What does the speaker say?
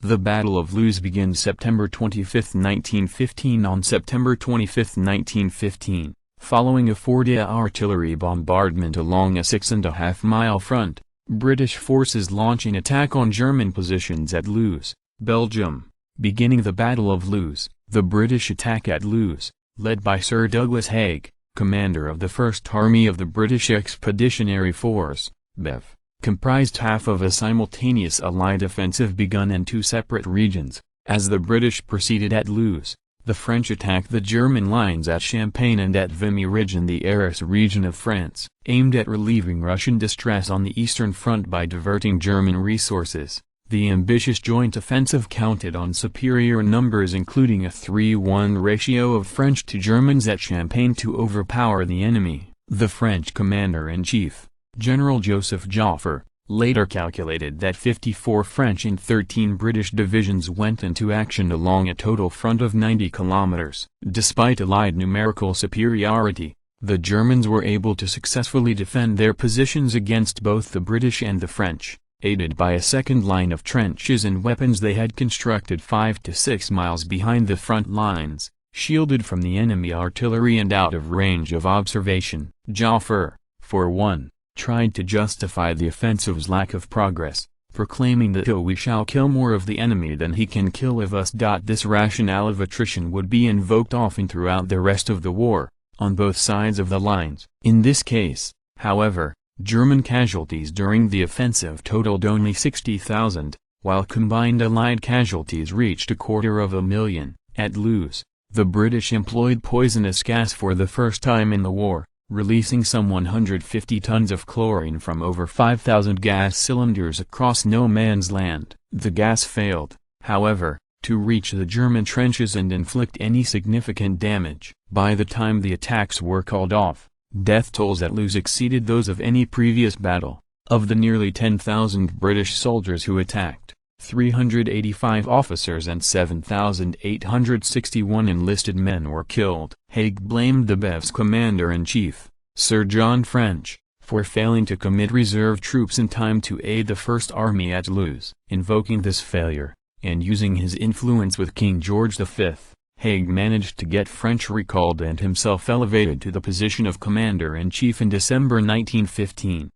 The Battle of Loos begins September 25, 1915. On September 25, 1915, following a 4-day artillery bombardment along a 6.5-mile front, British forces launch an attack on German positions at Loos, Belgium. Beginning the Battle of Loos, the British attack at Loos, led by Sir Douglas Haig, commander of the First Army of the British Expeditionary Force, BEF, comprised half of a simultaneous Allied offensive begun in two separate regions. As the British proceeded at Loos, the French attacked the German lines at Champagne and at Vimy Ridge in the Arras region of France, aimed at relieving Russian distress on the Eastern Front by diverting German resources. The ambitious joint offensive counted on superior numbers, including a 3-1 ratio of French to Germans at Champagne to overpower the enemy. The French commander-in-chief, General Joseph Joffre, later calculated that 54 French and 13 British divisions went into action along a total front of 90 kilometers. Despite Allied numerical superiority, the Germans were able to successfully defend their positions against both the British and the French, aided by a second line of trenches and weapons they had constructed 5 to 6 miles behind the front lines, shielded from the enemy artillery and out of range of observation. Joffre, for one, tried to justify the offensive's lack of progress, proclaiming that we shall kill more of the enemy than he can kill of us. This rationale of attrition would be invoked often throughout the rest of the war, on both sides of the lines. In this case, however, German casualties during the offensive totaled only 60,000, while combined Allied casualties reached 250,000. At Loos, the British employed poisonous gas for the first time in the war, releasing some 150 tons of chlorine from over 5,000 gas cylinders across no man's land. The gas failed, however, to reach the German trenches and inflict any significant damage. By the time the attacks were called off, death tolls at Loos exceeded those of any previous battle. Of the nearly 10,000 British soldiers who attacked, 385 officers and 7,861 enlisted men were killed. Haig blamed the BEF's commander-in-chief, Sir John French, for failing to commit reserve troops in time to aid the First Army at Loos. Invoking this failure, and using his influence with King George V, Haig managed to get French recalled and himself elevated to the position of commander-in-chief in December 1915.